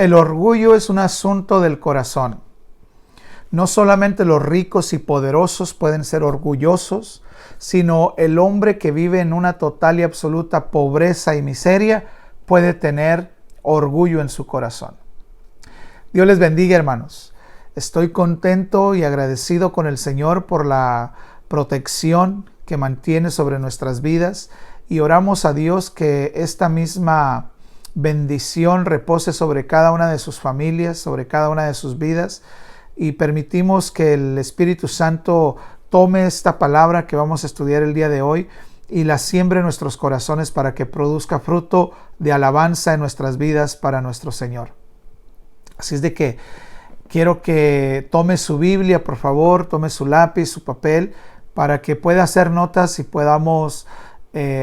El orgullo es un asunto del corazón. No solamente los ricos y poderosos pueden ser orgullosos, sino el hombre que vive en una total y absoluta pobreza y miseria puede tener orgullo en su corazón. Dios les bendiga, hermanos. Estoy contento y agradecido con el Señor por la protección que mantiene sobre nuestras vidas y oramos a Dios que esta misma bendición repose sobre cada una de sus familias, sobre cada una de sus vidas, y permitimos que el Espíritu Santo tome esta palabra que vamos a estudiar el día de hoy y la siembre en nuestros corazones para que produzca fruto de alabanza en nuestras vidas para nuestro Señor. Así es de que quiero que tome su Biblia, por favor, tome su lápiz, su papel, para que pueda hacer notas y podamos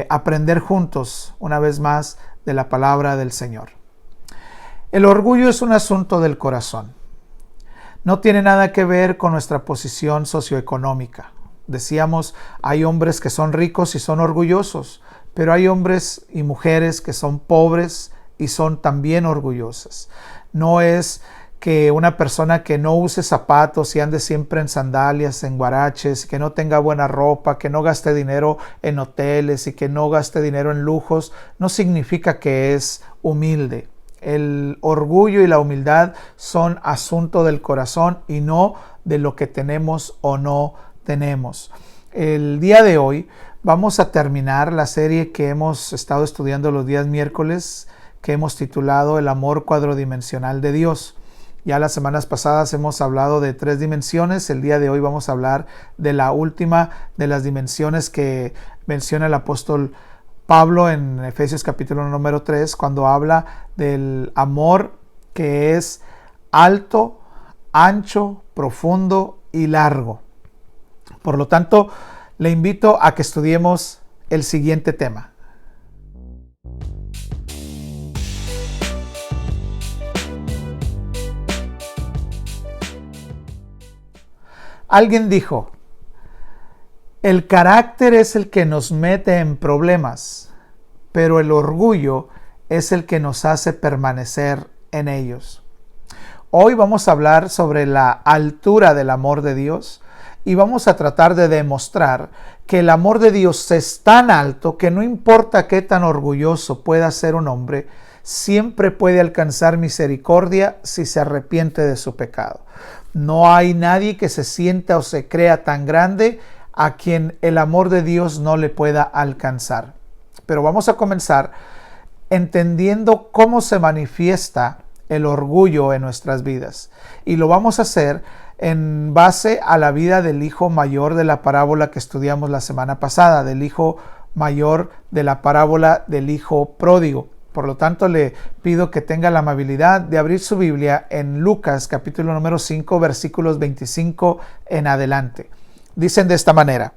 aprender juntos una vez más de la palabra del Señor. El orgullo es un asunto del corazón. No tiene nada que ver con nuestra posición socioeconómica. Decíamos, hay hombres que son ricos y son orgullosos, pero hay hombres y mujeres que son pobres y son también orgullosas. No es que una persona que no use zapatos y ande siempre en sandalias, en guaraches, que no tenga buena ropa, que no gaste dinero en hoteles y que no gaste dinero en lujos, no significa que es humilde. El orgullo y la humildad son asunto del corazón y no de lo que tenemos o no tenemos. El día de hoy vamos a terminar la serie que hemos estado estudiando los días miércoles, que hemos titulado El amor cuadrodimensional de Dios. Ya las semanas pasadas hemos hablado de 3 dimensiones. El día de hoy vamos a hablar de la última de las dimensiones que menciona el apóstol Pablo en Efesios capítulo número 3, cuando habla del amor que es alto, ancho, profundo y largo. Por lo tanto, le invito a que estudiemos el siguiente tema. Alguien dijo, el carácter es el que nos mete en problemas, pero el orgullo es el que nos hace permanecer en ellos. Hoy vamos a hablar sobre la altura del amor de Dios y vamos a tratar de demostrar que el amor de Dios es tan alto que no importa qué tan orgulloso pueda ser un hombre, siempre puede alcanzar misericordia si se arrepiente de su pecado. No hay nadie que se sienta o se crea tan grande a quien el amor de Dios no le pueda alcanzar. Pero vamos a comenzar entendiendo cómo se manifiesta el orgullo en nuestras vidas. Y lo vamos a hacer en base a la vida del hijo mayor de la parábola que estudiamos la semana pasada, del hijo mayor de la parábola del hijo pródigo. Por lo tanto, le pido que tenga la amabilidad de abrir su Biblia en Lucas capítulo número 5, versículos 25 en adelante. Dicen de esta manera: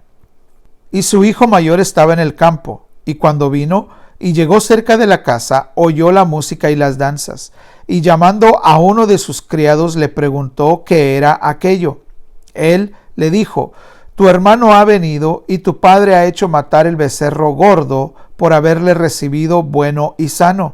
y su hijo mayor estaba en el campo, y cuando vino y llegó cerca de la casa, oyó la música y las danzas, y llamando a uno de sus criados le preguntó qué era aquello. Él le dijo: tu hermano ha venido y tu padre ha hecho matar el becerro gordo por haberle recibido bueno y sano.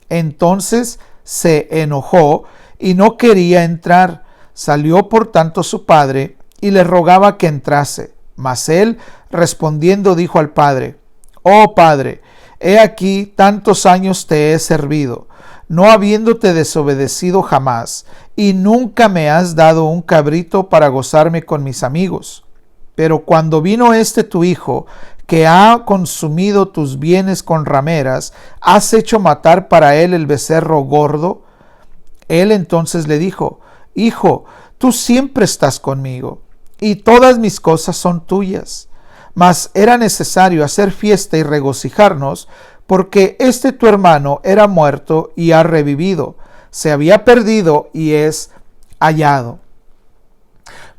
Entonces se enojó y no quería entrar. Salió por tanto su padre y le rogaba que entrase. Mas él respondiendo dijo al padre: oh padre, he aquí tantos años te he servido, no habiéndote desobedecido jamás, y nunca me has dado un cabrito para gozarme con mis amigos. Pero cuando vino tu hijo, que ha consumido tus bienes con rameras, ¿has hecho matar para él el becerro gordo? Él entonces le dijo: hijo, tú siempre estás conmigo, y todas mis cosas son tuyas. Mas era necesario hacer fiesta y regocijarnos, porque tu hermano era muerto y ha revivido, se había perdido y es hallado.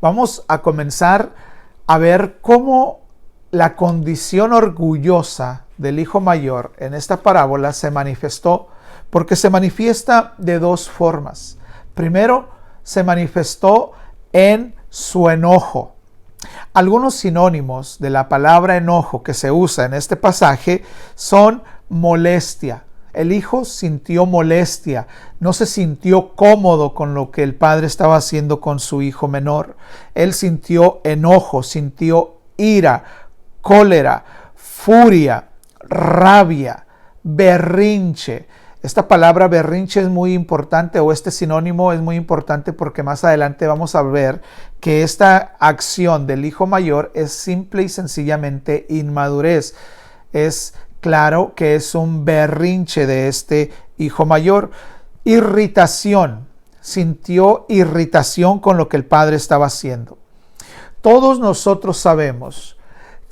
Vamos a comenzar a ver cómo la condición orgullosa del hijo mayor en esta parábola se manifestó, porque se manifiesta de 2 formas. Primero, se manifestó en su enojo. Algunos sinónimos de la palabra enojo que se usa en este pasaje son molestia, El hijo sintió molestia, no se sintió cómodo con lo que el padre estaba haciendo con su hijo menor. Él sintió enojo, sintió ira, cólera, furia, rabia, berrinche. Esta palabra berrinche es muy importante, o este sinónimo es muy importante, porque más adelante vamos a ver que esta acción del hijo mayor es simple y sencillamente inmadurez. Es claro que es un berrinche de este hijo mayor. Irritación, sintió irritación con lo que el padre estaba haciendo. Todos nosotros sabemos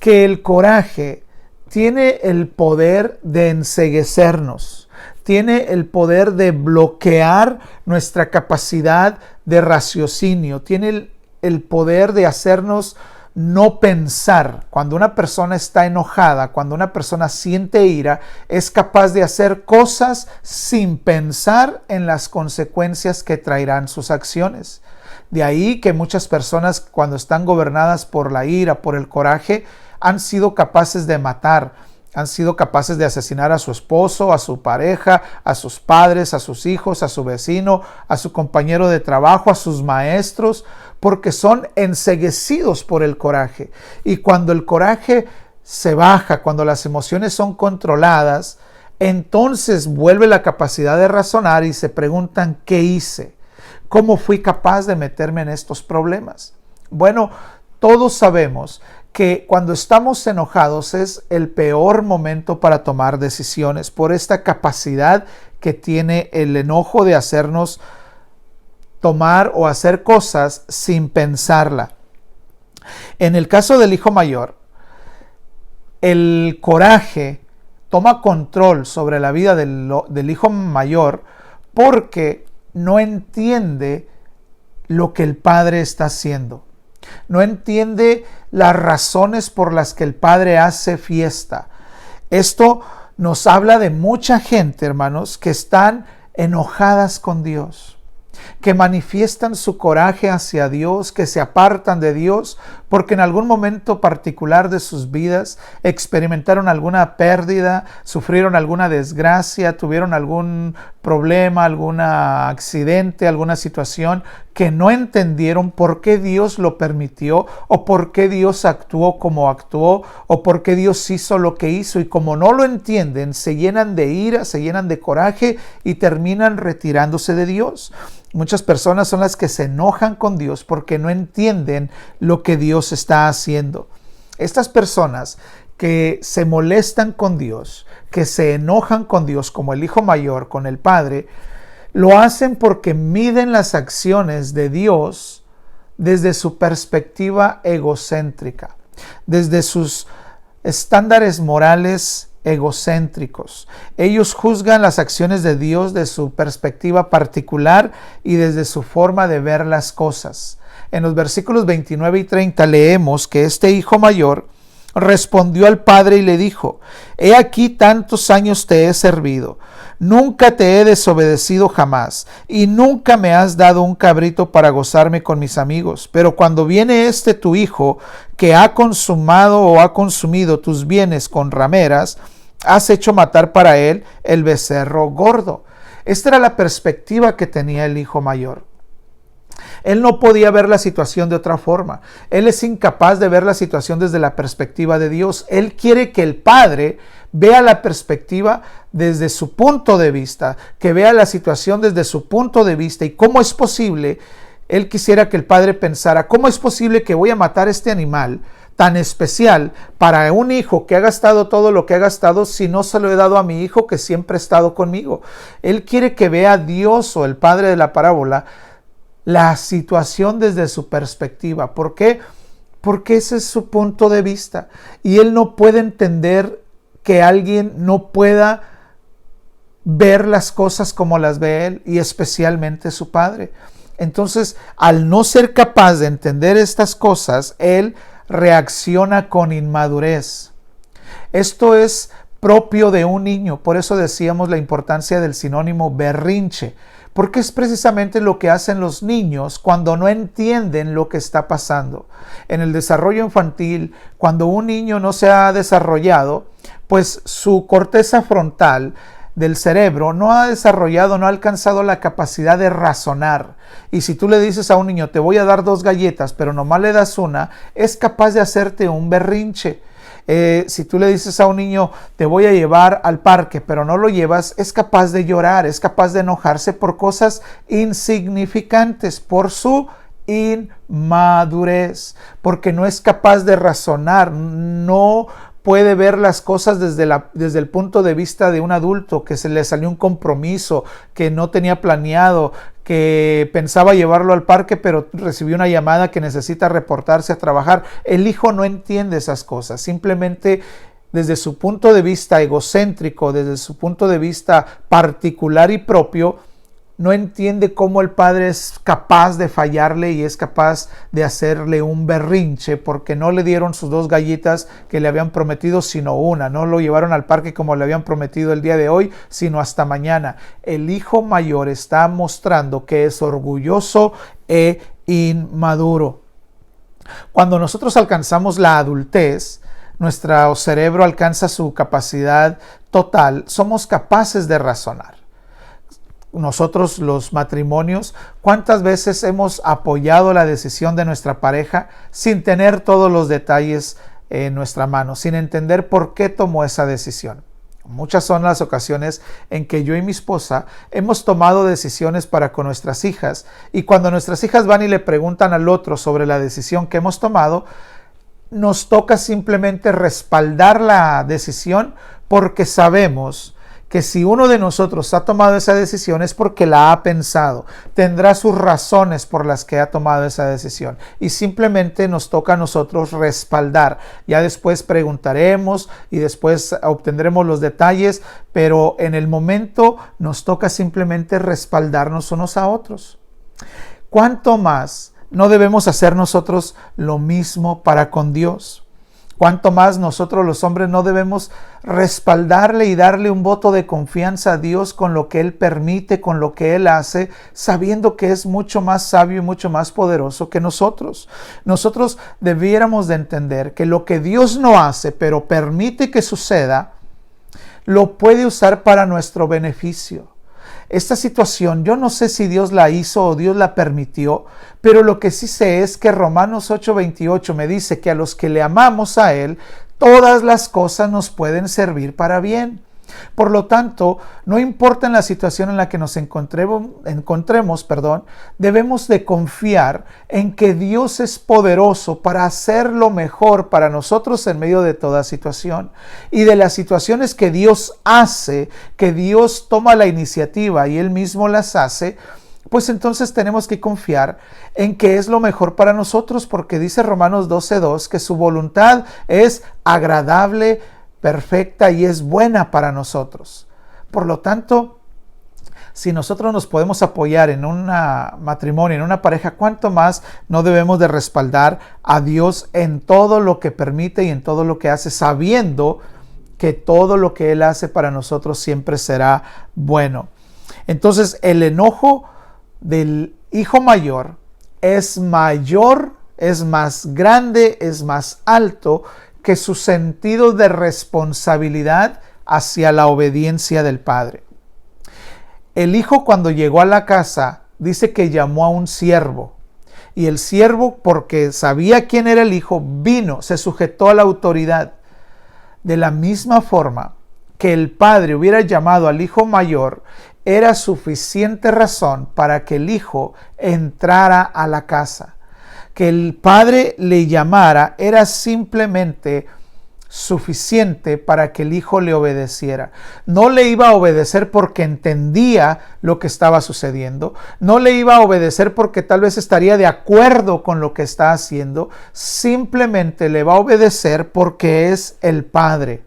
que el coraje tiene el poder de enceguecernos. Tiene el poder de bloquear nuestra capacidad de raciocinio. Tiene el poder de hacernos no pensar. Cuando una persona está enojada, cuando una persona siente ira, es capaz de hacer cosas sin pensar en las consecuencias que traerán sus acciones. De ahí que muchas personas, cuando están gobernadas por la ira, por el coraje, han sido capaces de matar. Han sido capaces de asesinar a su esposo, a su pareja, a sus padres, a sus hijos, a su vecino, a su compañero de trabajo, a sus maestros, porque son enceguecidos por el coraje. Y cuando el coraje se baja, cuando las emociones son controladas, entonces vuelve la capacidad de razonar y se preguntan: ¿qué hice? ¿Cómo fui capaz de meterme en estos problemas? Bueno, todos sabemos que cuando estamos enojados es el peor momento para tomar decisiones, por esta capacidad que tiene el enojo de hacernos tomar o hacer cosas sin pensarla. En el caso del hijo mayor, el coraje toma control sobre la vida del hijo mayor porque no entiende lo que el padre está haciendo. No entiende las razones por las que el padre hace fiesta. Esto nos habla de mucha gente, hermanos, que están enojadas con Dios, que manifiestan su coraje hacia Dios, que se apartan de Dios porque en algún momento particular de sus vidas experimentaron alguna pérdida, sufrieron alguna desgracia, tuvieron algún problema, algún accidente, alguna situación que no entendieron por qué Dios lo permitió, o por qué Dios actuó como actuó, o por qué Dios hizo lo que hizo. Y como no lo entienden, se llenan de ira, se llenan de coraje y terminan retirándose de Dios. Muchas personas son las que se enojan con Dios porque no entienden lo que Dios está haciendo. Estas personas que se molestan con Dios, que se enojan con Dios, como el hijo mayor con el padre, lo hacen porque miden las acciones de Dios desde su perspectiva egocéntrica, desde sus estándares morales egocéntricos. Ellos juzgan las acciones de Dios desde su perspectiva particular y desde su forma de ver las cosas. En los versículos 29 y 30 leemos que este hijo mayor respondió al padre y le dijo: he aquí tantos años te he servido, nunca te he desobedecido jamás, y nunca me has dado un cabrito para gozarme con mis amigos. Pero cuando viene tu hijo, que ha consumado o ha consumido tus bienes con rameras, has hecho matar para él el becerro gordo. Esta era la perspectiva que tenía el hijo mayor. Él no podía ver la situación de otra forma. Él es incapaz de ver la situación desde la perspectiva de Dios. Él quiere que el padre vea la perspectiva desde su punto de vista, que vea la situación desde su punto de vista. ¿Y cómo es posible? Él quisiera que el padre pensara: ¿cómo es posible que voy a matar este animal tan especial para un hijo que ha gastado todo lo que ha gastado si no se lo he dado a mi hijo que siempre ha estado conmigo? Él quiere que vea a Dios, o el padre de la parábola, la situación desde su perspectiva. ¿Por qué? Porque ese es su punto de vista. Y él no puede entender que alguien no pueda ver las cosas como las ve él, y especialmente su padre. Entonces, al no ser capaz de entender estas cosas, él reacciona con inmadurez. Esto es propio de un niño. Por eso decíamos la importancia del sinónimo berrinche, porque es precisamente lo que hacen los niños cuando no entienden lo que está pasando. En el desarrollo infantil, cuando un niño no se ha desarrollado, pues su corteza frontal del cerebro no ha desarrollado, no ha alcanzado la capacidad de razonar. Y si tú le dices a un niño, te voy a dar 2 galletas, pero nomás le das una, es capaz de hacerte un berrinche. Si tú le dices a un niño, te voy a llevar al parque, pero no lo llevas, es capaz de llorar, es capaz de enojarse por cosas insignificantes, por su inmadurez, porque no es capaz de razonar, no puede ver las cosas desde el punto de vista de un adulto que se le salió un compromiso, que no tenía planeado, que pensaba llevarlo al parque, pero recibió una llamada que necesita reportarse a trabajar. El hijo no entiende esas cosas, simplemente desde su punto de vista egocéntrico, desde su punto de vista particular y propio, no entiende cómo el padre es capaz de fallarle y es capaz de hacerle un berrinche porque no le dieron sus 2 galletas que le habían prometido, sino una. No lo llevaron al parque como le habían prometido el día de hoy, sino hasta mañana. El hijo mayor está mostrando que es orgulloso e inmaduro. Cuando nosotros alcanzamos la adultez, nuestro cerebro alcanza su capacidad total, somos capaces de razonar. Nosotros los matrimonios, ¿cuántas veces hemos apoyado la decisión de nuestra pareja sin tener todos los detalles en nuestra mano, sin entender por qué tomó esa decisión? Muchas son las ocasiones en que yo y mi esposa hemos tomado decisiones para con nuestras hijas, y cuando nuestras hijas van y le preguntan al otro sobre la decisión que hemos tomado, nos toca simplemente respaldar la decisión porque sabemos que si uno de nosotros ha tomado esa decisión es porque la ha pensado, tendrá sus razones por las que ha tomado esa decisión y simplemente nos toca a nosotros respaldar. Ya después preguntaremos y después obtendremos los detalles, pero en el momento nos toca simplemente respaldarnos unos a otros. ¿Cuánto más no debemos hacer nosotros lo mismo para con Dios? ¿Cuánto más nosotros los hombres no debemos respaldarle y darle un voto de confianza a Dios con lo que Él permite, con lo que Él hace, sabiendo que es mucho más sabio y mucho más poderoso que nosotros? Nosotros debiéramos de entender que lo que Dios no hace, pero permite que suceda, lo puede usar para nuestro beneficio. Esta situación, yo no sé si Dios la hizo o Dios la permitió, pero lo que sí sé es que Romanos 8:28 me dice que a los que le amamos a Él, todas las cosas nos pueden servir para bien. Por lo tanto, no importa en la situación en la que nos encontremos, debemos de confiar en que Dios es poderoso para hacer lo mejor para nosotros en medio de toda situación. Y de las situaciones que Dios hace, que Dios toma la iniciativa y Él mismo las hace, pues entonces tenemos que confiar en que es lo mejor para nosotros, porque dice Romanos 12:2 que su voluntad es agradable, perfecta y es buena para nosotros. Por lo tanto, si nosotros nos podemos apoyar en un matrimonio, en una pareja, ¿cuánto más no debemos de respaldar a Dios en todo lo que permite y en todo lo que hace, sabiendo que todo lo que Él hace para nosotros siempre será bueno? Entonces, el enojo del hijo mayor es mayor, es más grande, es más alto que su sentido de responsabilidad hacia la obediencia del padre. El hijo, cuando llegó a la casa, dice que llamó a un siervo, y el siervo, porque sabía quién era el hijo, vino, se sujetó a la autoridad. De la misma forma que el padre hubiera llamado al hijo mayor, era suficiente razón para que el hijo entrara a la casa. Que el padre le llamara era simplemente suficiente para que el hijo le obedeciera. No le iba a obedecer porque entendía lo que estaba sucediendo. No le iba a obedecer porque tal vez estaría de acuerdo con lo que está haciendo. Simplemente le va a obedecer porque es el padre.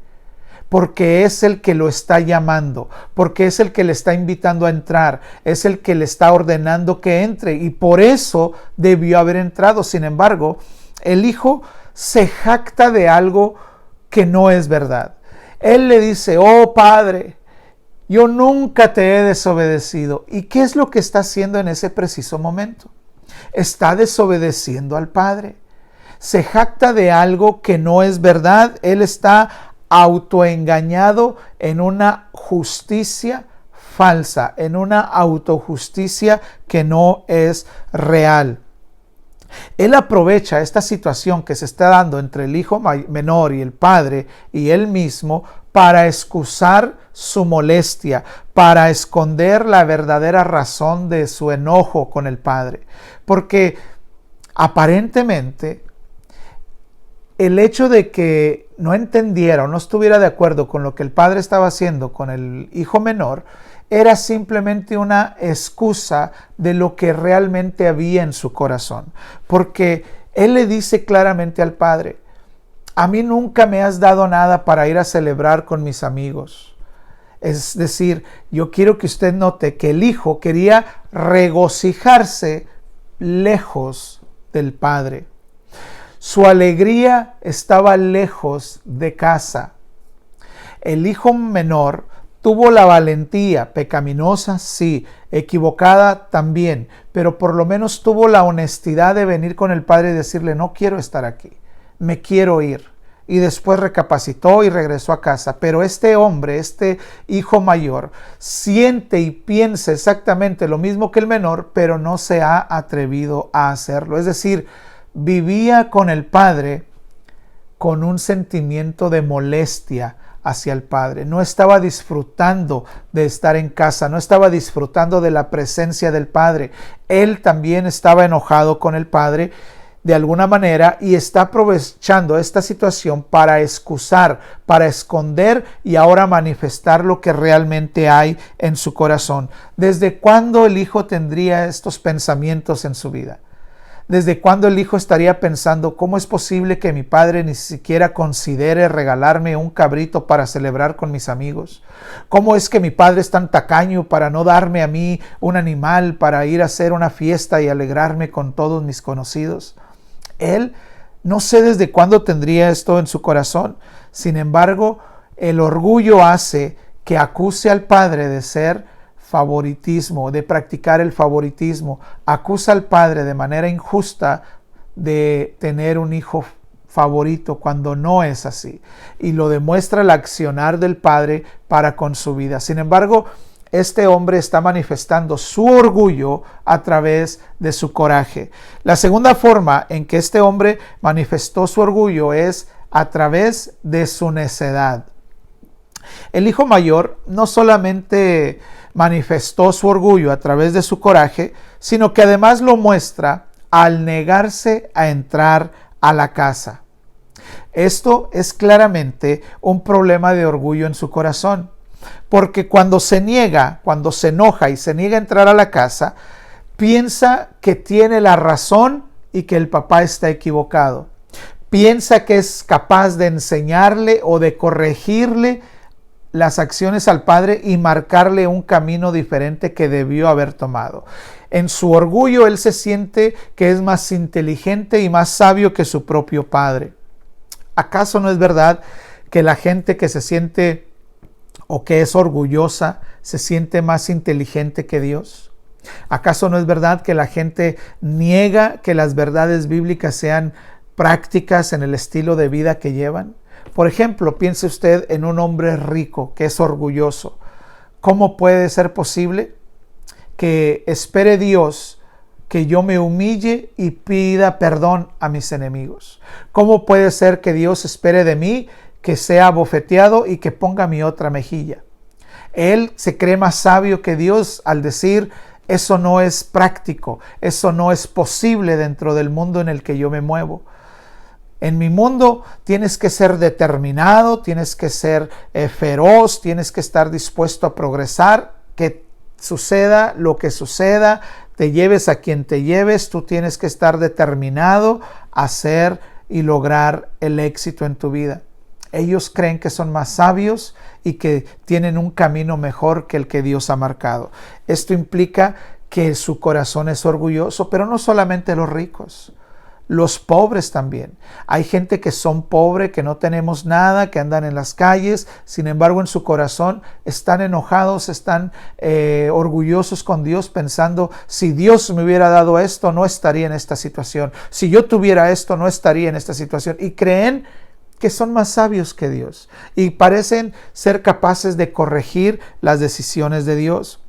Porque es el que lo está llamando, porque es el que le está invitando a entrar, es el que le está ordenando que entre, y por eso debió haber entrado. Sin embargo, el hijo se jacta de algo que no es verdad. Él le dice: oh padre, yo nunca te he desobedecido. ¿Y qué es lo que está haciendo en ese preciso momento? Está desobedeciendo al padre. Se jacta de algo que no es verdad. Él está autoengañado en una justicia falsa, en una autojusticia que no es real. Él aprovecha esta situación que se está dando entre el hijo menor y el padre y él mismo para excusar su molestia, para esconder la verdadera razón de su enojo con el padre. Porque aparentemente el hecho de que no entendiera o no estuviera de acuerdo con lo que el padre estaba haciendo con el hijo menor era simplemente una excusa de lo que realmente había en su corazón. Porque él le dice claramente al padre: a mí nunca me has dado nada para ir a celebrar con mis amigos. Es decir, yo quiero que usted note que el hijo quería regocijarse lejos del padre. Su alegría estaba lejos de casa. El hijo menor tuvo la valentía, pecaminosa, sí, equivocada también, pero por lo menos tuvo la honestidad de venir con el padre y decirle: no quiero estar aquí, me quiero ir. Y después recapacitó y regresó a casa. Pero este hombre, este hijo mayor, siente y piensa exactamente lo mismo que el menor, pero no se ha atrevido a hacerlo. Es decir, vivía con el padre con un sentimiento de molestia hacia el padre. No estaba disfrutando de estar en casa, no estaba disfrutando de la presencia del padre. Él también estaba enojado con el padre de alguna manera y está aprovechando esta situación para excusar, para esconder y ahora manifestar lo que realmente hay en su corazón. ¿Desde cuándo el hijo tendría estos pensamientos en su vida? ¿Desde cuándo el hijo estaría pensando: cómo es posible que mi padre ni siquiera considere regalarme un cabrito para celebrar con mis amigos? ¿Cómo es que mi padre es tan tacaño para no darme a mí un animal para ir a hacer una fiesta y alegrarme con todos mis conocidos? Él no sé desde cuándo tendría esto en su corazón. Sin embargo, el orgullo hace que acuse al padre de ser favoritismo, de practicar el favoritismo. Acusa al padre de manera injusta de tener un hijo favorito cuando no es así. Y lo demuestra el accionar del padre para con su vida. Sin embargo, este hombre está manifestando su orgullo a través de su coraje. La segunda forma en que este hombre manifestó su orgullo es a través de su necedad. El hijo mayor no solamente manifestó su orgullo a través de su coraje, sino que además lo muestra al negarse a entrar a la casa. Esto es claramente un problema de orgullo en su corazón. Porque cuando se niega, cuando se enoja y se niega a entrar a la casa, piensa que tiene la razón y que el papá está equivocado. Piensa que es capaz de enseñarle o de corregirle las acciones al padre y marcarle un camino diferente que debió haber tomado. En su orgullo él se siente que es más inteligente y más sabio que su propio padre. ¿Acaso no es verdad que la gente que se siente o que es orgullosa se siente más inteligente que Dios? ¿Acaso no es verdad que la gente niega que las verdades bíblicas sean prácticas en el estilo de vida que llevan? Por ejemplo, piense usted en un hombre rico que es orgulloso. ¿Cómo puede ser posible que espere Dios que yo me humille y pida perdón a mis enemigos? ¿Cómo puede ser que Dios espere de mí que sea bofeteado y que ponga mi otra mejilla? Él se cree más sabio que Dios al decir: eso no es práctico, eso no es posible dentro del mundo en el que yo me muevo. En mi mundo tienes que ser determinado, tienes que ser feroz, tienes que estar dispuesto a progresar, que suceda lo que suceda, te lleves a quien te lleves, tú tienes que estar determinado a hacer y lograr el éxito en tu vida. Ellos creen que son más sabios y que tienen un camino mejor que el que Dios ha marcado. Esto implica que su corazón es orgulloso, pero no solamente los ricos, los pobres también. Hay gente que son pobres, que no tenemos nada, que andan en las calles, sin embargo en su corazón están enojados, están orgullosos con Dios, pensando: si Dios me hubiera dado esto, no estaría en esta situación. Si yo tuviera esto, no estaría en esta situación. Y creen que son más sabios que Dios y parecen ser capaces de corregir las decisiones de Dios.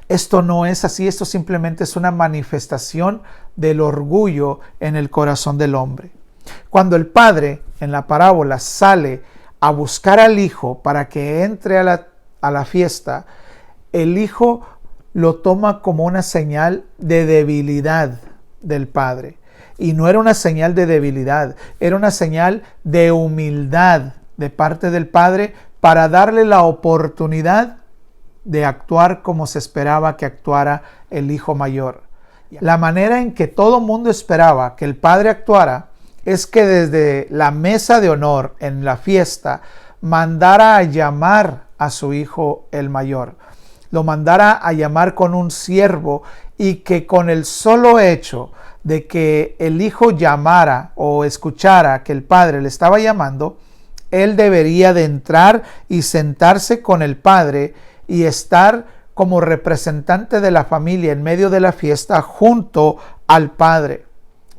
Esto no es así, esto simplemente es una manifestación del orgullo en el corazón del hombre. Cuando el padre en la parábola sale a buscar al hijo para que entre a la fiesta, el hijo lo toma como una señal de debilidad del padre. Y no era una señal de debilidad, era una señal de humildad de parte del padre para darle la oportunidad de actuar como se esperaba que actuara el hijo mayor. La manera en que todo mundo esperaba que el padre actuara es que desde la mesa de honor en la fiesta mandara a llamar a su hijo el mayor. Lo mandara a llamar con un siervo y que con el solo hecho de que el hijo llamara o escuchara que el padre le estaba llamando, él debería de entrar y sentarse con el padre y estar como representante de la familia en medio de la fiesta junto al padre.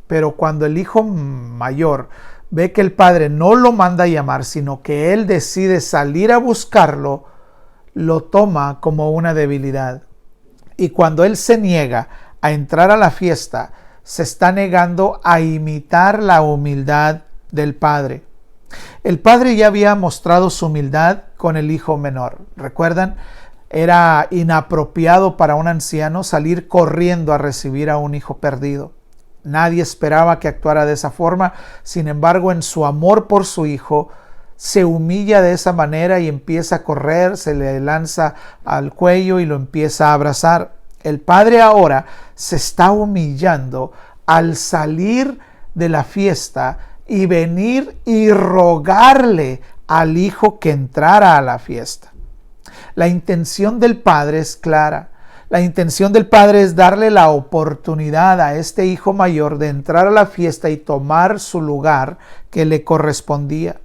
Pero cuando el hijo mayor ve que el padre no lo manda a llamar, sino que él decide salir a buscarlo, lo toma como una debilidad. Y cuando él se niega a entrar a la fiesta, se está negando a imitar la humildad del padre. El padre ya había mostrado su humildad con el hijo menor. ¿Recuerdan? Era inapropiado para un anciano salir corriendo a recibir a un hijo perdido. Nadie esperaba que actuara de esa forma. Sin embargo, en su amor por su hijo, se humilla de esa manera y empieza a correr, se le lanza al cuello y lo empieza a abrazar. El padre ahora se está humillando al salir de la fiesta y venir y rogarle al hijo que entrara a la fiesta. La intención del padre es clara. La intención del padre es darle la oportunidad a este hijo mayor de entrar a la fiesta y tomar su lugar que le correspondía.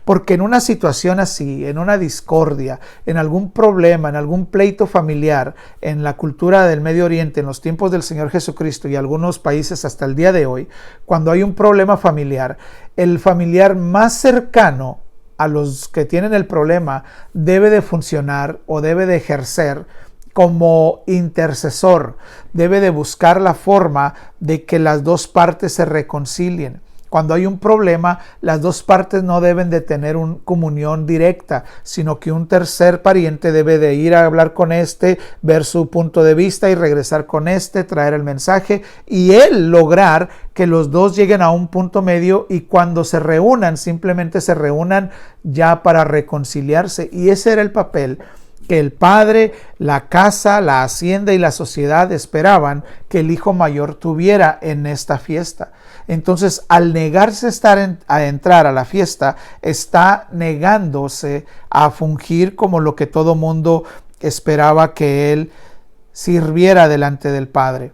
Porque en una situación así, en una discordia, en algún problema, en algún pleito familiar, en la cultura del Medio Oriente, en los tiempos del Señor Jesucristo y algunos países hasta el día de hoy, cuando hay un problema familiar, el familiar más cercano a los que tienen el problema debe de funcionar o debe de ejercer como intercesor, debe de buscar la forma de que las dos partes se reconcilien. Cuando hay un problema, las dos partes no deben de tener una comunión directa, sino que un tercer pariente debe de ir a hablar con ver su punto de vista y regresar con traer el mensaje y él lograr que los dos lleguen a un punto medio y cuando se reúnan, simplemente se reúnan ya para reconciliarse. Y ese era el papel que el padre, la casa, la hacienda y la sociedad esperaban que el hijo mayor tuviera en esta fiesta. Entonces, al negarse a entrar a la fiesta, está negándose a fungir como lo que todo mundo esperaba que él sirviera delante del padre.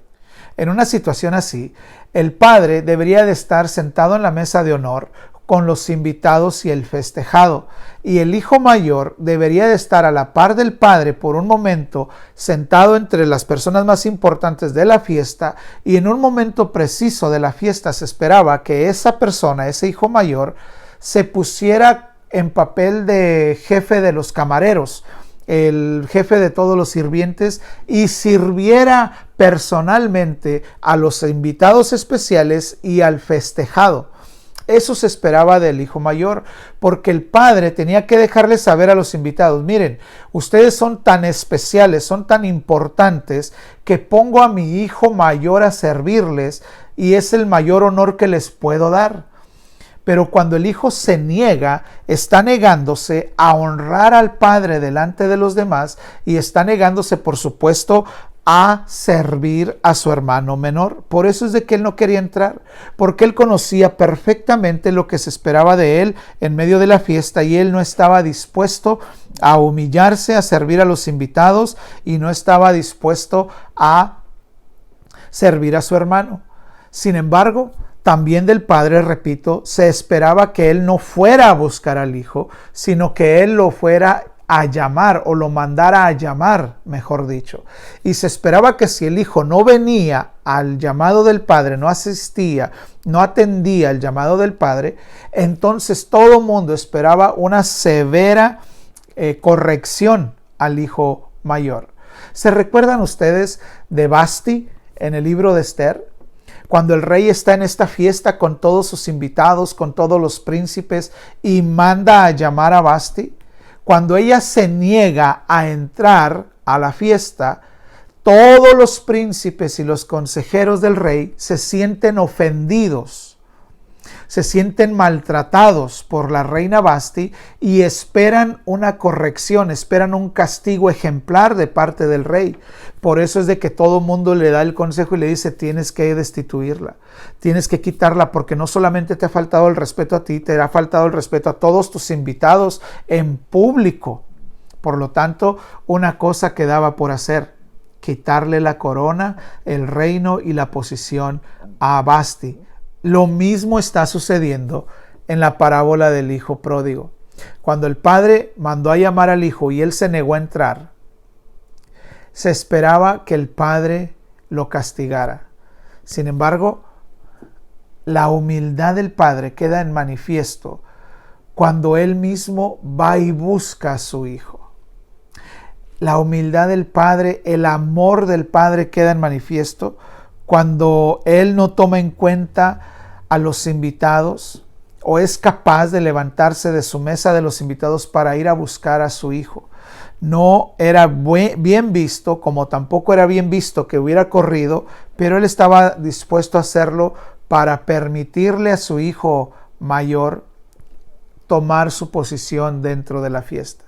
En una situación así, el padre debería de estar sentado en la mesa de honor con los invitados y el festejado, y el hijo mayor debería de estar a la par del padre por un momento, sentado entre las personas más importantes de la fiesta, y en un momento preciso de la fiesta se esperaba que esa persona, ese hijo mayor, se pusiera en papel de jefe de los camareros, el jefe de todos los sirvientes, y sirviera personalmente a los invitados especiales y al festejado. Eso se esperaba del hijo mayor, porque el padre tenía que dejarles saber a los invitados: miren, ustedes son tan especiales, son tan importantes, que pongo a mi hijo mayor a servirles y es el mayor honor que les puedo dar. Pero cuando el hijo se niega, está negándose a honrar al padre delante de los demás y está negándose, por supuesto, a servir a su hermano menor. Por eso es de que él no quería entrar, porque él conocía perfectamente lo que se esperaba de él en medio de la fiesta y él no estaba dispuesto a humillarse, a servir a los invitados y no estaba dispuesto a servir a su hermano. Sin embargo, también del padre, repito, se esperaba que él no fuera a buscar al hijo, sino que él lo fuera a llamar, o lo mandara a llamar, mejor dicho. Y se esperaba que si el hijo no venía al llamado del padre, no asistía, no atendía el llamado del padre, entonces todo el mundo esperaba una severa corrección al hijo mayor. ¿Se recuerdan ustedes de Vasti en el libro de Esther? Cuando el rey está en esta fiesta con todos sus invitados, con todos los príncipes, y manda a llamar a Vasti. Cuando ella se niega a entrar a la fiesta, todos los príncipes y los consejeros del rey se sienten ofendidos, se sienten maltratados por la reina Vasti y esperan una corrección, esperan un castigo ejemplar de parte del rey. Por eso es de que todo el mundo le da el consejo y le dice: tienes que destituirla, tienes que quitarla, porque no solamente te ha faltado el respeto a ti, te ha faltado el respeto a todos tus invitados en público. Por lo tanto, una cosa quedaba por hacer: quitarle la corona, el reino y la posición a Vasti. Lo mismo está sucediendo en la parábola del hijo pródigo. Cuando el padre mandó a llamar al hijo y él se negó a entrar, se esperaba que el padre lo castigara. Sin embargo, la humildad del padre queda en manifiesto cuando él mismo va y busca a su hijo. La humildad del padre, el amor del padre queda en manifiesto cuando él no toma en cuenta a los invitados, o es capaz de levantarse de su mesa de los invitados para ir a buscar a su hijo. No era bien visto, como tampoco era bien visto que hubiera corrido, pero él estaba dispuesto a hacerlo para permitirle a su hijo mayor tomar su posición dentro de la fiesta.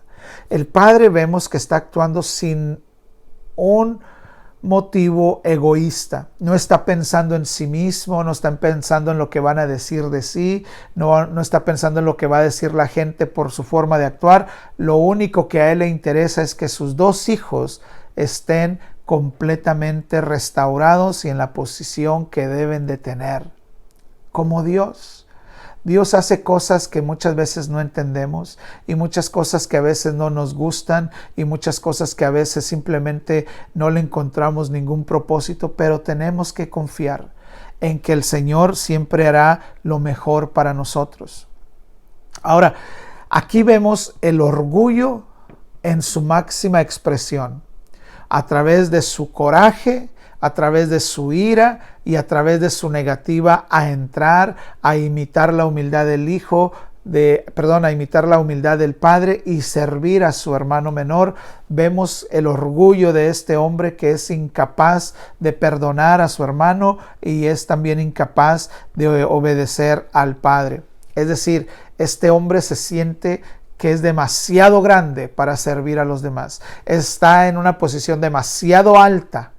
El padre vemos que está actuando sin un motivo egoísta. No está pensando en sí mismo, no está pensando en lo que van a decir de sí, no está pensando en lo que va a decir la gente por su forma de actuar. Lo único que a él le interesa es que sus dos hijos estén completamente restaurados y en la posición que deben de tener, como Dios. Dios hace cosas que muchas veces no entendemos, y muchas cosas que a veces no nos gustan, y muchas cosas que a veces simplemente no le encontramos ningún propósito, pero tenemos que confiar en que el Señor siempre hará lo mejor para nosotros. Ahora, aquí vemos el orgullo en su máxima expresión, a través de su coraje, a través de su ira y a través de su negativa a entrar, a imitar la humildad del a imitar la humildad del padre y servir a su hermano menor. Vemos el orgullo de este hombre que es incapaz de perdonar a su hermano y es también incapaz de obedecer al padre. Es decir, este hombre se siente que es demasiado grande para servir a los demás. Está en una posición demasiado alta.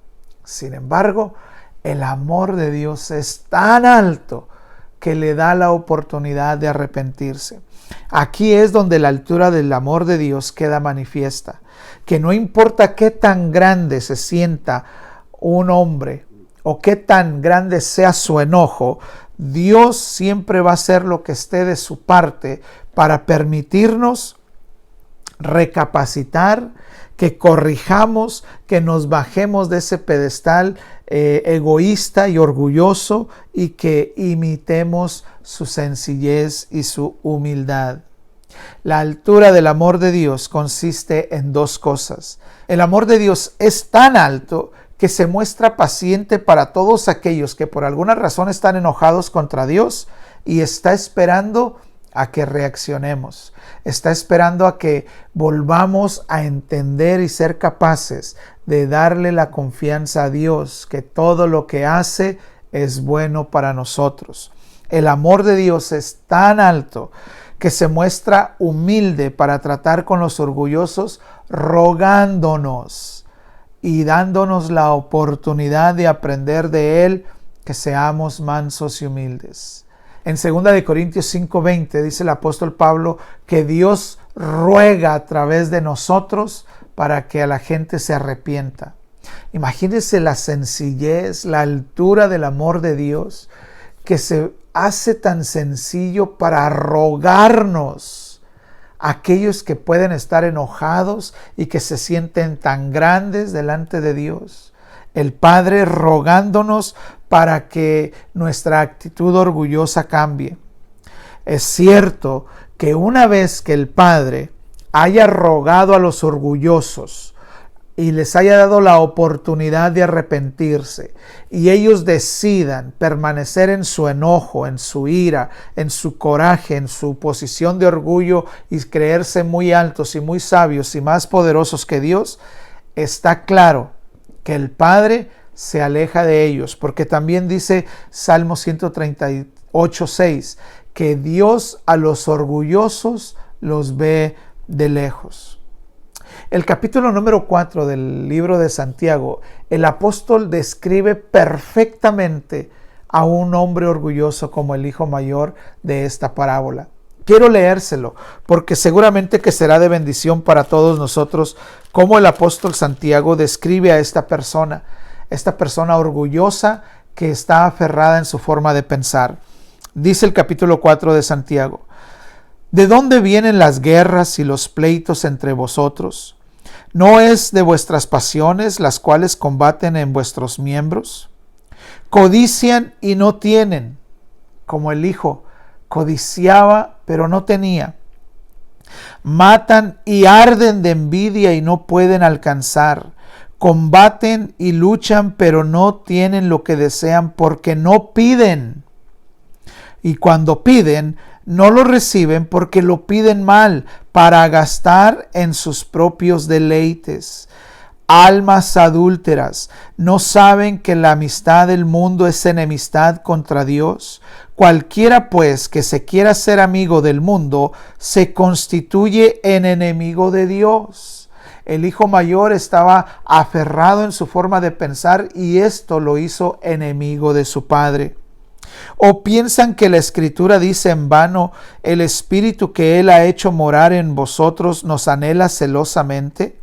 Sin embargo, el amor de Dios es tan alto que le da la oportunidad de arrepentirse. Aquí es donde la altura del amor de Dios queda manifiesta, que no importa qué tan grande se sienta un hombre o qué tan grande sea su enojo, Dios siempre va a hacer lo que esté de su parte para permitirnos recapacitar, que corrijamos, que nos bajemos de ese pedestal egoísta y orgulloso y que imitemos su sencillez y su humildad. La altura del amor de Dios consiste en dos cosas. El amor de Dios es tan alto que se muestra paciente para todos aquellos que por alguna razón están enojados contra Dios y está esperando a que reaccionemos. Está esperando a que volvamos a entender y ser capaces de darle la confianza a Dios, que todo lo que hace es bueno para nosotros. El amor de Dios es tan alto que se muestra humilde para tratar con los orgullosos, rogándonos y dándonos la oportunidad de aprender de Él, que seamos mansos y humildes. En 2 Corintios 5:20 dice el apóstol Pablo que Dios ruega a través de nosotros para que a la gente se arrepienta. Imagínense la sencillez, la altura del amor de Dios, que se hace tan sencillo para rogarnos aquellos que pueden estar enojados y que se sienten tan grandes delante de Dios. El Padre rogándonos para que nuestra actitud orgullosa cambie. Es cierto que una vez que el Padre haya rogado a los orgullosos y les haya dado la oportunidad de arrepentirse y ellos decidan permanecer en su enojo, en su ira, en su coraje, en su posición de orgullo y creerse muy altos y muy sabios y más poderosos que Dios, está claro que el Padre se aleja de ellos, porque también dice Salmo 138:6 que Dios a los orgullosos los ve de lejos. El capítulo número 4 del libro de Santiago, el apóstol describe perfectamente a un hombre orgulloso como el hijo mayor de esta parábola. Quiero leérselo porque seguramente que será de bendición para todos nosotros cómo el apóstol Santiago describe a esta persona orgullosa que está aferrada en su forma de pensar. Dice el capítulo 4 de Santiago: ¿de dónde vienen las guerras y los pleitos entre vosotros? ¿No es de vuestras pasiones las cuales combaten en vuestros miembros? Codician y no tienen, como el hijo codiciaba pero no tenía. Matan y arden de envidia y no pueden alcanzar. Combaten y luchan pero no tienen lo que desean porque no piden. Y cuando piden, no lo reciben porque lo piden mal para gastar en sus propios deleites. Almas adúlteras, ¿no saben que la amistad del mundo es enemistad contra Dios? Cualquiera pues que se quiera ser amigo del mundo, se constituye en enemigo de Dios. El hijo mayor estaba aferrado en su forma de pensar y esto lo hizo enemigo de su padre. ¿O piensan que la Escritura dice en vano, el Espíritu que Él ha hecho morar en vosotros nos anhela celosamente?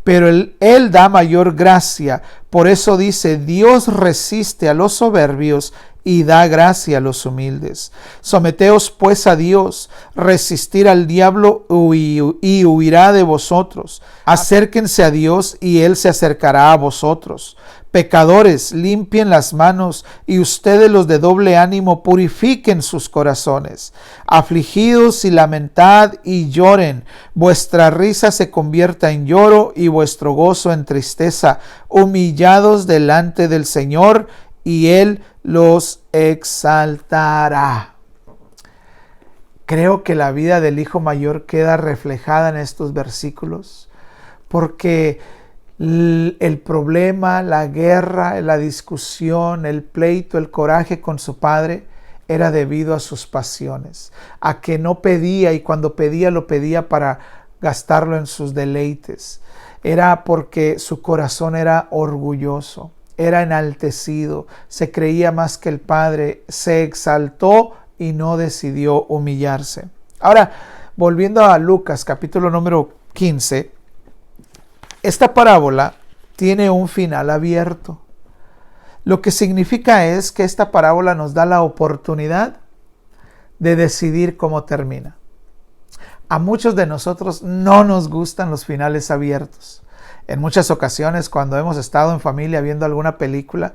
Pero él da mayor gracia. Por eso dice, Dios resiste a los soberbios y da gracia a los humildes. Someteos pues a Dios, resistir al diablo y huirá de vosotros. Acérquense a Dios y Él se acercará a vosotros. Pecadores, limpien las manos, y ustedes los de doble ánimo purifiquen sus corazones. Afligidos y lamentad y lloren, vuestra risa se convierta en lloro y vuestro gozo en tristeza. Humillados delante del Señor, y Él los exaltará. Creo que la vida del hijo mayor queda reflejada en estos versículos, porque el problema, la guerra, la discusión, el pleito, el coraje con su padre era debido a sus pasiones, a que no pedía, y cuando pedía lo pedía para gastarlo en sus deleites. Era porque su corazón era orgulloso, era enaltecido, se creía más que el padre, se exaltó y no decidió humillarse. Ahora, volviendo a Lucas capítulo número 15, esta parábola tiene un final abierto. Lo que significa es que esta parábola nos da la oportunidad de decidir cómo termina. A muchos de nosotros no nos gustan los finales abiertos. En muchas ocasiones, cuando hemos estado en familia viendo alguna película,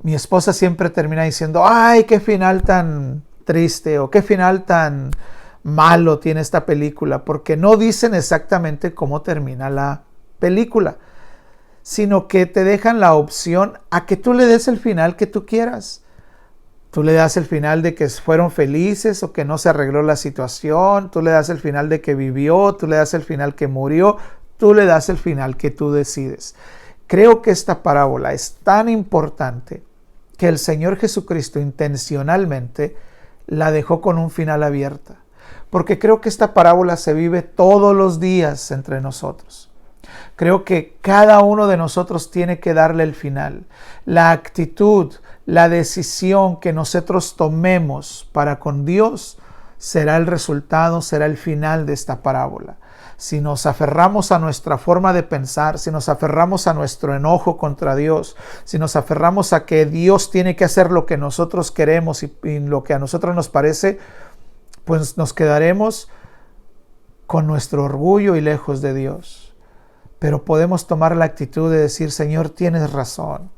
mi esposa siempre termina diciendo, ¡ay, qué final tan triste! O qué final tan malo tiene esta película, porque no dicen exactamente cómo termina la película, sino que te dejan la opción a que tú le des el final que tú quieras. Tú le das el final de que fueron felices o que no se arregló la situación, tú le das el final de que vivió, tú le das el final que murió, tú le das el final que tú decides. Creo que esta parábola es tan importante que el Señor Jesucristo intencionalmente la dejó con un final abierto, porque creo que esta parábola se vive todos los días entre nosotros. Creo que cada uno de nosotros tiene que darle el final. La actitud, la decisión que nosotros tomemos para con Dios será el resultado, será el final de esta parábola. Si nos aferramos a nuestra forma de pensar, si nos aferramos a nuestro enojo contra Dios, si nos aferramos a que Dios tiene que hacer lo que nosotros queremos y lo que a nosotros nos parece, pues nos quedaremos con nuestro orgullo y lejos de Dios. Pero podemos tomar la actitud de decir, Señor, tienes razón.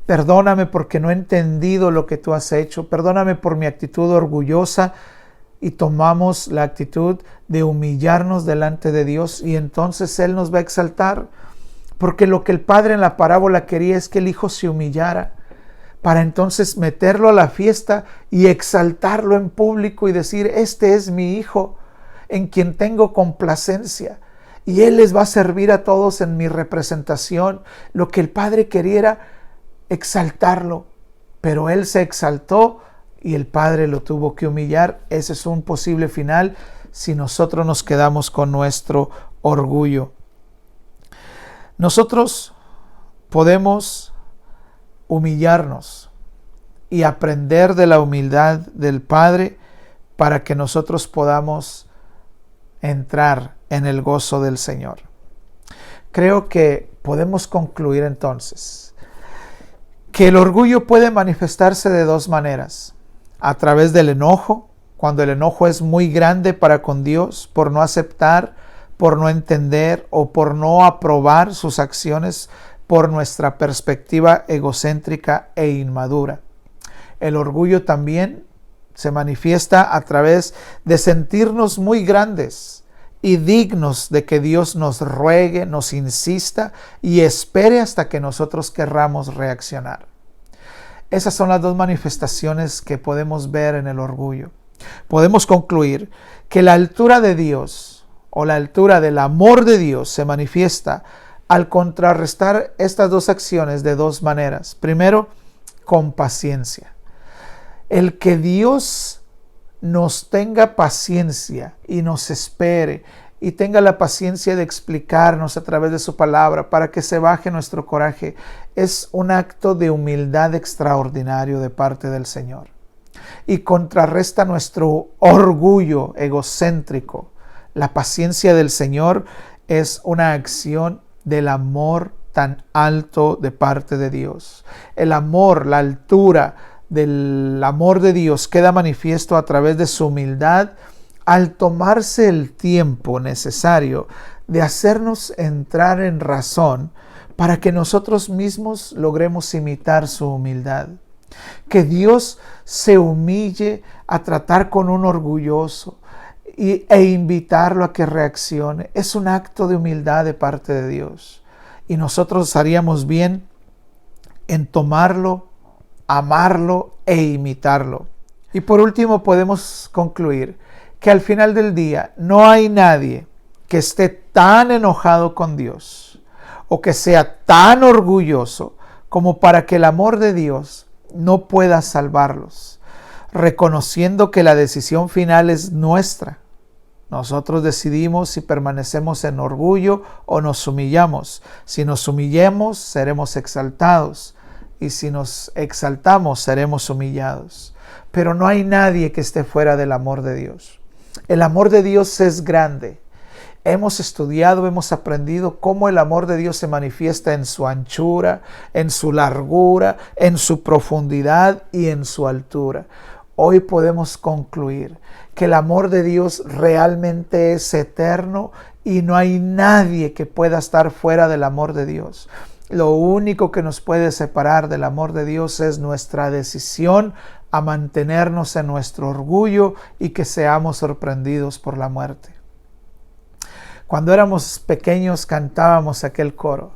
Perdóname porque no he entendido lo que tú has hecho. Perdóname por mi actitud orgullosa. Y tomamos la actitud de humillarnos delante de Dios y entonces Él nos va a exaltar. Porque lo que el Padre en la parábola quería es que el Hijo se humillara para entonces meterlo a la fiesta y exaltarlo en público y decir, este es mi Hijo en quien tengo complacencia. Y Él les va a servir a todos en mi representación. Lo que el Padre quería era exaltarlo, pero Él se exaltó y el Padre lo tuvo que humillar. Ese es un posible final si nosotros nos quedamos con nuestro orgullo. Nosotros podemos humillarnos y aprender de la humildad del Padre para que nosotros podamos entrar en el gozo del Señor. Creo que podemos concluir entonces que el orgullo puede manifestarse de dos maneras: a través del enojo, cuando el enojo es muy grande para con Dios por no aceptar, por no entender o por no aprobar sus acciones por nuestra perspectiva egocéntrica e inmadura. El orgullo también se manifiesta a través de sentirnos muy grandes y dignos de que Dios nos ruegue, nos insista y espere hasta que nosotros querramos reaccionar. Esas son las dos manifestaciones que podemos ver en el orgullo. Podemos concluir que la altura de Dios o la altura del amor de Dios se manifiesta al contrarrestar estas dos acciones de dos maneras. Primero, con paciencia. El que Dios nos tenga paciencia y nos espere y tenga la paciencia de explicarnos a través de su palabra para que se baje nuestro coraje, es un acto de humildad extraordinario de parte del Señor. Y contrarresta nuestro orgullo egocéntrico. La paciencia del Señor es una acción del amor tan alto de parte de Dios. El amor, la altura del amor de Dios queda manifiesto a través de su humildad al tomarse el tiempo necesario de hacernos entrar en razón para que nosotros mismos logremos imitar su humildad. Que Dios se humille a tratar con un orgulloso e invitarlo a que reaccione. Es un acto de humildad de parte de Dios. Y nosotros haríamos bien en tomarlo, amarlo e imitarlo. Y por último podemos concluir que al final del día no hay nadie que esté tan enojado con Dios o que sea tan orgulloso como para que el amor de Dios no pueda salvarlos, reconociendo que la decisión final es nuestra. Nosotros decidimos si permanecemos en orgullo o nos humillamos. Si nos humillemos, seremos exaltados. Y si nos exaltamos, seremos humillados. Pero no hay nadie que esté fuera del amor de Dios. El amor de Dios es grande. Hemos estudiado, hemos aprendido cómo el amor de Dios se manifiesta en su anchura, en su largura, en su profundidad y en su altura. Hoy podemos concluir que el amor de Dios realmente es eterno y no hay nadie que pueda estar fuera del amor de Dios. Lo único que nos puede separar del amor de Dios es nuestra decisión a mantenernos en nuestro orgullo y que seamos sorprendidos por la muerte. Cuando éramos pequeños cantábamos aquel coro: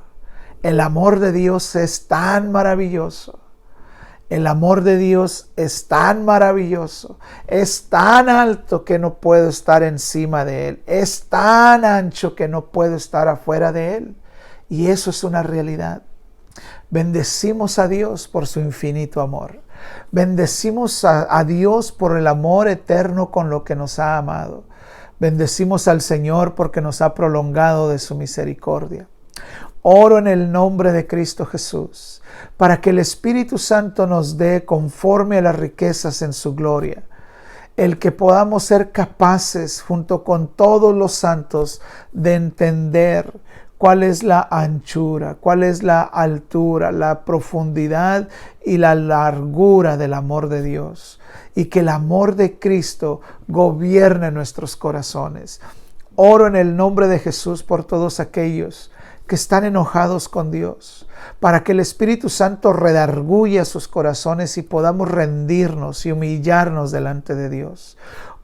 el amor de Dios es tan maravilloso. El amor de Dios es tan maravilloso, es tan alto que no puedo estar encima de Él, es tan ancho que no puedo estar afuera de Él. Y eso es una realidad. Bendecimos a Dios por su infinito amor. Bendecimos a Dios por el amor eterno con lo que nos ha amado. Bendecimos al Señor porque nos ha prolongado de su misericordia. Oro en el nombre de Cristo Jesús para que el Espíritu Santo nos dé conforme a las riquezas en su gloria, el que podamos ser capaces junto con todos los santos de entender cuál es la anchura, cuál es la altura, la profundidad y la largura del amor de Dios, y que el amor de Cristo gobierne nuestros corazones. Oro en el nombre de Jesús por todos aquellos que están enojados con Dios, para que el Espíritu Santo redarguya sus corazones y podamos rendirnos y humillarnos delante de Dios.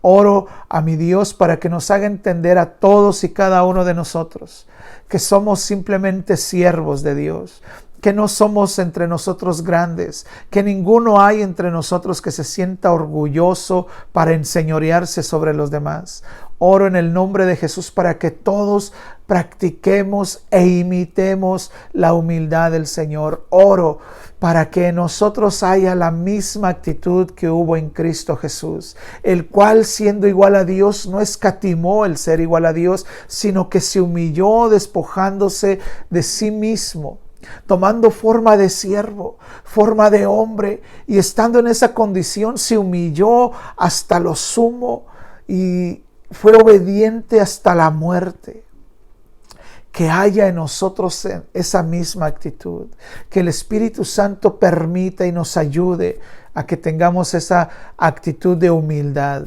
Oro a mi Dios para que nos haga entender a todos y cada uno de nosotros que somos simplemente siervos de Dios, que no somos entre nosotros grandes, que ninguno hay entre nosotros que se sienta orgulloso para enseñorearse sobre los demás. Oro en el nombre de Jesús para que todos practiquemos e imitemos la humildad del Señor. Oro para que en nosotros haya la misma actitud que hubo en Cristo Jesús, el cual, siendo igual a Dios, no escatimó el ser igual a Dios, sino que se humilló despojándose de sí mismo, tomando forma de siervo, forma de hombre, y estando en esa condición se humilló hasta lo sumo y fue obediente hasta la muerte. Que haya en nosotros esa misma actitud, que el Espíritu Santo permita y nos ayude a que tengamos esa actitud de humildad.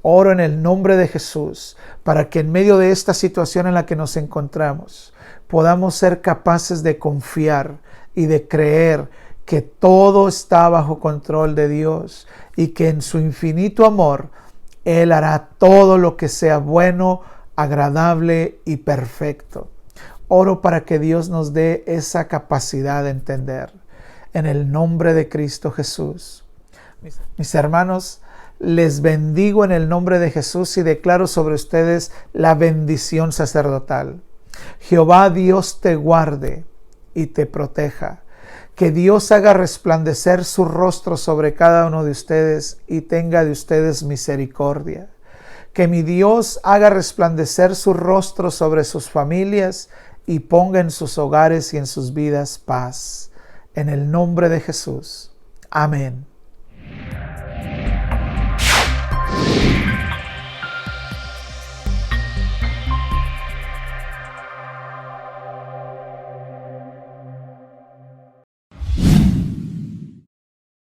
Oro en el nombre de Jesús para que en medio de esta situación en la que nos encontramos podamos ser capaces de confiar y de creer que todo está bajo control de Dios y que en su infinito amor Él hará todo lo que sea bueno, agradable y perfecto. Oro para que Dios nos dé esa capacidad de entender. En el nombre de Cristo Jesús. Mis hermanos, les bendigo en el nombre de Jesús y declaro sobre ustedes la bendición sacerdotal. Jehová Dios te guarde y te proteja. Que Dios haga resplandecer su rostro sobre cada uno de ustedes y tenga de ustedes misericordia. Que mi Dios haga resplandecer su rostro sobre sus familias y ponga en sus hogares y en sus vidas paz. En el nombre de Jesús. Amén.